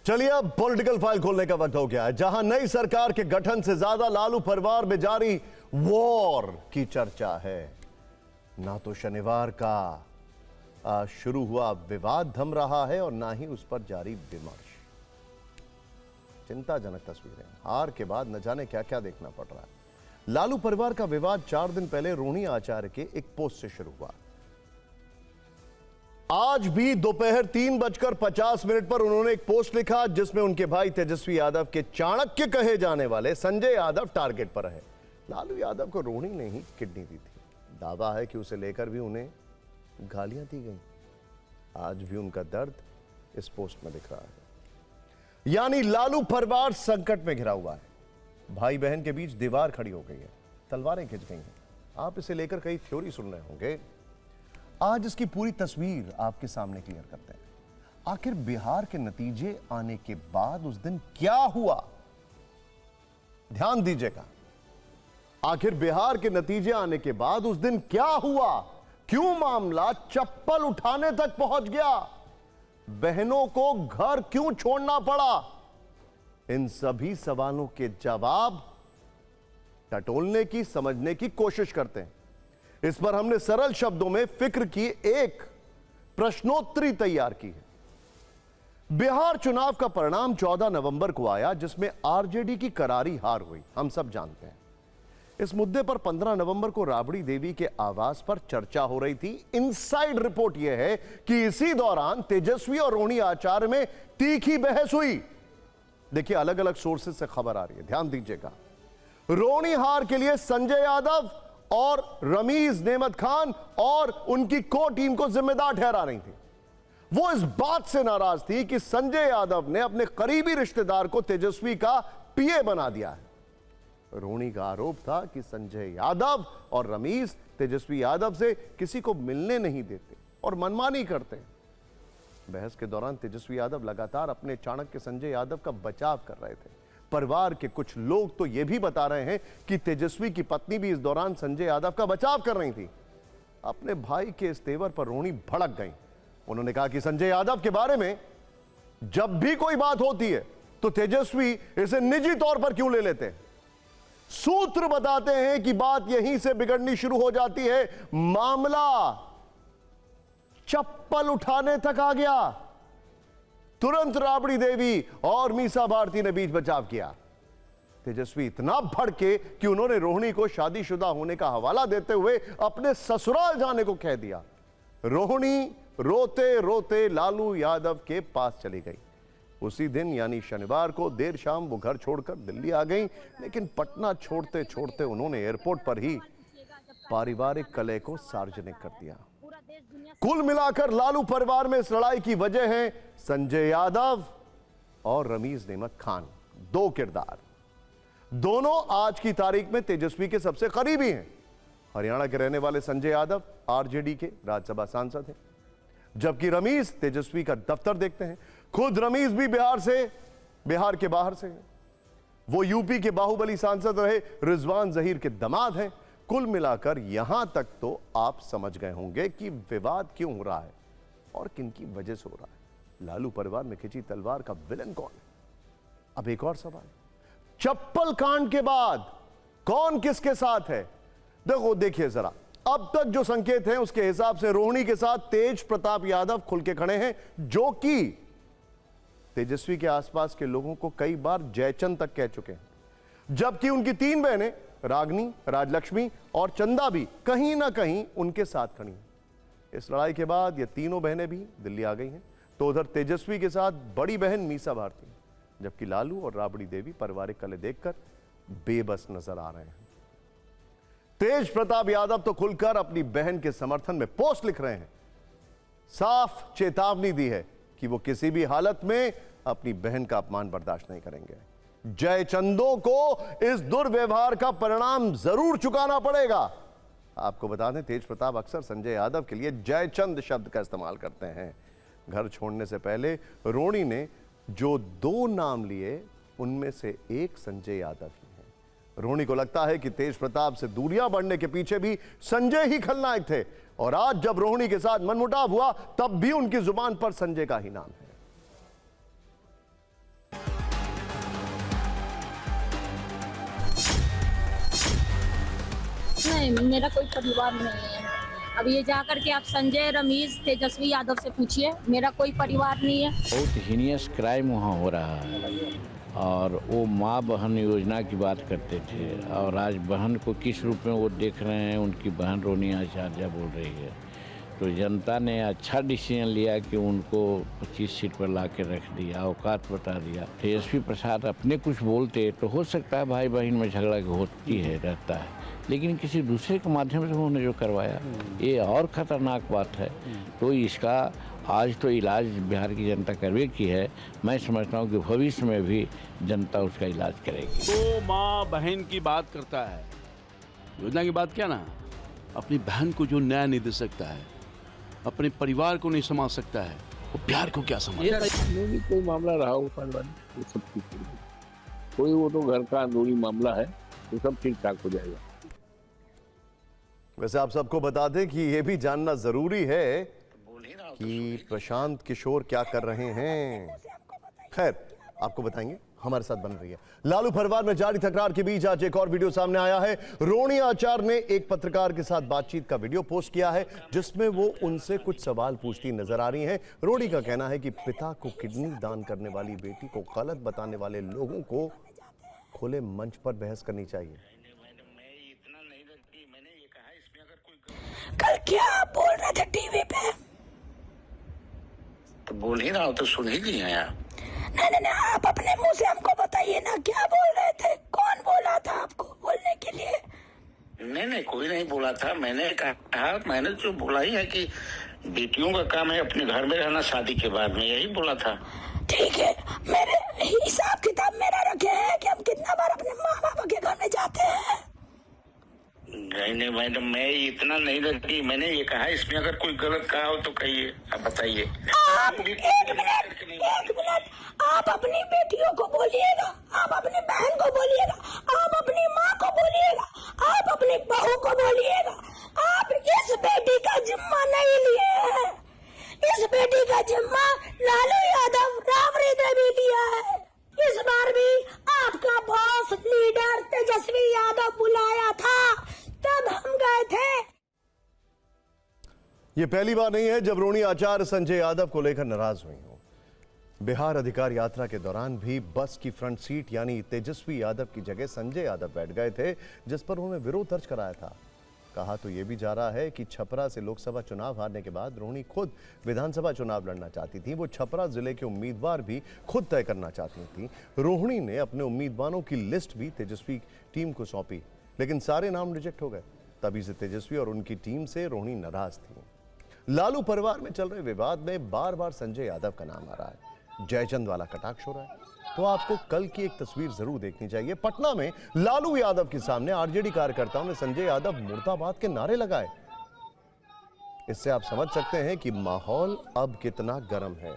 चलिए अब political file खोलने का वक्त हो गया है, जहां नई सरकार के गठन से ज्यादा लालू परिवार में जारी वॉर की चर्चा है। ना तो शनिवार का शुरू हुआ विवाद थम रहा है और ना ही उस पर जारी विमर्श। चिंताजनक तस्वीरें, हार के बाद न जाने क्या क्या देखना पड़ रहा है। लालू परिवार का विवाद 4 दिन पहले रोहिणी आचार्य के एक पोस्ट से शुरू हुआ। आज भी दोपहर 3:50 पर उन्होंने एक पोस्ट लिखा जिसमें उनके भाई तेजस्वी यादव के चाणक्य कहे जाने वाले संजय यादव टारगेट पर है। लालू यादव को रोहिणी ने ही किडनी दी थी। दावा है कि उसे लेकर भी उन्हें गालियां दी गई। आज भी उनका दर्द इस पोस्ट में दिख रहा है। यानी लालू परिवार संकट में घिरा हुआ है। भाई बहन के बीच दीवार खड़ी हो गई है, तलवारें खिंच गई हैं। आप इसे लेकर कई थ्योरी सुन रहे होंगे। आज इसकी पूरी तस्वीर आपके सामने क्लियर करते हैं। आखिर बिहार के नतीजे आने के बाद उस दिन क्या हुआ, ध्यान दीजिएगा। आखिर बिहार के नतीजे आने के बाद उस दिन क्या हुआ, क्यों मामला चप्पल उठाने तक पहुंच गया, बहनों को घर क्यों छोड़ना पड़ा, इन सभी सवालों के जवाब टटोलने की, समझने की कोशिश करते हैं। इस पर हमने सरल शब्दों में फिक्र की एक प्रश्नोत्तरी तैयार की है। बिहार चुनाव का परिणाम 14 नवंबर को आया, जिसमें आरजेडी की करारी हार हुई, हम सब जानते हैं। इस मुद्दे पर 15 नवंबर को राबड़ी देवी के आवास पर चर्चा हो रही थी। इनसाइड रिपोर्ट यह है कि इसी दौरान तेजस्वी और रोहिणी आचार्य में तीखी बहस हुई। देखिए, अलग अलग सोर्सेज से खबर आ रही है, ध्यान दीजिएगा। रोहिणी हार के लिए संजय यादव और रमीज नेमत खान और उनकी को टीम को जिम्मेदार ठहरा रही थी। वो इस बात से नाराज थी कि संजय यादव ने अपने करीबी रिश्तेदार को तेजस्वी का पीए बना दिया है। रोहिणी का आरोप था कि संजय यादव और रमीज तेजस्वी यादव से किसी को मिलने नहीं देते और मनमानी करते हैं। बहस के दौरान तेजस्वी यादव लगातार अपने चाणक्य संजय यादव का बचाव कर रहे थे। परिवार के कुछ लोग तो यह भी बता रहे हैं कि तेजस्वी की पत्नी भी इस दौरान संजय यादव का बचाव कर रही थी। अपने भाई के इस तेवर पर रोहिणी भड़क गई। उन्होंने कहा कि संजय यादव के बारे में जब भी कोई बात होती है तो तेजस्वी इसे निजी तौर पर क्यों ले लेते हैं। सूत्र बताते हैं कि बात यहीं से बिगड़नी शुरू हो जाती है। मामला चप्पल उठाने तक आ गया। तुरंत राबड़ी देवी और मीसा भारती ने बीच बचाव किया। तेजस्वी इतना भड़के कि उन्होंने रोहिणी को शादीशुदा होने का हवाला देते हुए अपने ससुराल जाने को कह दिया। रोहिणी रोते रोते लालू यादव के पास चली गई। उसी दिन यानी शनिवार को देर शाम वो घर छोड़कर दिल्ली आ गई, लेकिन पटना छोड़ते छोड़ते उन्होंने एयरपोर्ट पर ही पारिवारिक कलह को सार्वजनिक कर दिया। कुल मिलाकर लालू परिवार में इस लड़ाई की वजह है संजय यादव और रमीज नेमत खान, दो किरदार। दोनों आज की तारीख में तेजस्वी के सबसे करीबी हैं। हरियाणा के रहने वाले संजय यादव आरजेडी के राज्यसभा सांसद हैं, जबकि रमीज तेजस्वी का दफ्तर देखते हैं। खुद रमीज भी बिहार के बाहर से हैं। वो यूपी के बाहुबली सांसद रहे रिजवान जहीर के दामाद हैं। कुल मिलाकर यहां तक तो आप समझ गए होंगे कि विवाद क्यों हो रहा है और किन की वजह से हो रहा है। लालू परिवार में खिंची तलवार का विलन कौन है? अब एक और सवाल, चप्पल कांड के बाद कौन किसके साथ है? देखिए जरा, अब तक जो संकेत हैं उसके हिसाब से रोहिणी के साथ तेज प्रताप यादव खुल के खड़े हैं, जो कि तेजस्वी के आसपास के लोगों को कई बार जयचंद तक कह चुके हैं। जबकि उनकी 3 बहनें रागनी, राजलक्ष्मी और चंदा भी कहीं ना कहीं उनके साथ खड़ी हैं। इस लड़ाई के बाद ये तीनों बहनें भी दिल्ली आ गई हैं। तो उधर तेजस्वी के साथ बड़ी बहन मीसा भारती, जबकि लालू और राबड़ी देवी पारिवारिक कलह देखकर बेबस नजर आ रहे हैं। तेज प्रताप यादव तो खुलकर अपनी बहन के समर्थन में पोस्ट लिख रहे हैं। साफ चेतावनी दी है कि वो किसी भी हालत में अपनी बहन का अपमान बर्दाश्त नहीं करेंगे। जयचंदों को इस दुर्व्यवहार का परिणाम जरूर चुकाना पड़ेगा। आपको बता दें, तेज प्रताप अक्सर संजय यादव के लिए जयचंद शब्द का इस्तेमाल करते हैं। घर छोड़ने से पहले रोहिणी ने जो 2 नाम लिए उनमें से एक संजय यादव ही है। रोहिणी को लगता है कि तेज प्रताप से दूरियां बढ़ने के पीछे भी संजय ही खलनायक थे, और आज जब रोहिणी के साथ मनमुटाव हुआ तब भी उनकी जुबान पर संजय का ही नाम है। नहीं, मेरा कोई परिवार नहीं है। अब ये जाकर के आप संजय, रमेश, तेजस्वी यादव से पूछिए, मेरा कोई परिवार नहीं है। बहुत हीनियस क्राइम वहाँ हो रहा है और वो माँ बहन योजना की बात करते थे और आज बहन को किस रूप में वो देख रहे हैं, उनकी बहन रोनी आचार्य बोल रही है। तो जनता ने अच्छा डिसीजन लिया कि उनको 25 सीट पर ला के रख दिया, औकात बता दिया। तेजस्वी प्रसाद अपने कुछ बोलते तो हो सकता है भाई बहन में झगड़ा होती है, रहता है, लेकिन किसी दूसरे के माध्यम से उन्होंने जो करवाया ये और ख़तरनाक बात है। तो इसका आज तो इलाज बिहार की जनता करवे की है, मैं समझता हूँ कि भविष्य में भी जनता उसका इलाज करेगी। तो माँ बहन की बात करता है, योजना की बात क्या ना, अपनी बहन को जो न्याय नहीं दे सकता है, अपने परिवार को नहीं संभाल सकता है, वो बिहार को क्या संभाल। भी कोई मामला रहा हो वो सब ठीक हो जाएगा। कोई वो तो घर का अंदरूनी मामला है, तो सब ठीक ठाक हो जाएगा। वैसे आप सबको बता दें कि ये भी जानना जरूरी है कि प्रशांत किशोर क्या कर रहे हैं। खैर आपको बताएंगे, हमारे साथ बन रही है। लालू परिवार में जारी तकरार के बीच आज एक और वीडियो सामने आया है। रोनी आचार्य ने एक पत्रकार के साथ बातचीत का वीडियो पोस्ट किया है जिसमें वो उनसे कुछ सवाल पूछती नजर आ रही हैं। रोनी का कहना है कि पिता को किडनी दान करने वाली बेटी को गलत बताने वाले लोगों को खुले मंच पर बहस करनी चाहिए। कल क्या आप बोल रहे थे टीवी पे? तो बोल ही रहा हो तो सुन ही लिए हैं आप। नहीं, आप अपने मुंह से हमको बताइए ना, क्या बोल रहे थे? कौन बोला था आपको बोलने के लिए? नहीं, कोई नहीं बोला था। मैंने कहा, मैंने जो बोला ही है कि बेटियों का काम है अपने घर में रहना शादी के बाद में, यही बोला था। ठीक है, मेरे हिसाब किताब मेरा रखे हैं कि हम कितना बार अपने माँ बाप के घर में जाते हैं। नहीं मैडम, मैं इतना नहीं रखी। मैंने ये कहा इसमें अगर कोई गलत कहा हो तो कहिए, आप बताइए। आप एक मिनट, आप अपनी बेटियों को बोलिएगा, आप अपनी बहन को बोलिएगा, आप अपनी माँ को बोलिएगा, आप अपनी बहू को बोलिएगा। आप इस बेटी का जिम्मा नहीं लिए हैं। इस बेटी का जिम्मा लालू यादव, राबड़ी देवी लिया है। इस बार भी आपका बॉस लीडर तेजस्वी यादव बुलाया था, तब हम गए थे। यह पहली बार नहीं है जब रोनी आचार्य संजय यादव को लेकर नाराज हुई हो। बिहार अधिकार यात्रा के दौरान भी बस की फ्रंट सीट यानी तेजस्वी यादव की जगह संजय यादव बैठ गए थे, जिस पर उन्होंने विरोध दर्ज कराया था। कहा तो यह भी जा रहा है कि छपरा से लोकसभा चुनाव हारने के बाद रोहिणी खुद विधानसभा चुनाव लड़ना चाहती थी। वो छपरा जिले के उम्मीदवार भी खुद तय करना चाहती थी। रोहिणी ने अपने उम्मीदवारों की लिस्ट भी तेजस्वी टीम को सौंपी, लेकिन सारे नाम रिजेक्ट हो गए। तभी से तेजस्वी और उनकी टीम से रोहिणी नाराज थी। लालू परिवार में चल रहे विवाद में बार बार संजय यादव का नाम आ रहा है। जयचंद वाला कटाक्ष हो रहा है। तो आपको कल की एक तस्वीर जरूर देखनी चाहिए। पटना में लालू यादव के सामने आरजेडी कार्यकर्ताओं ने संजय यादव मुर्दाबाद के नारे लगाए। इससे आप समझ सकते हैं कि माहौल अब कितना गर्म है।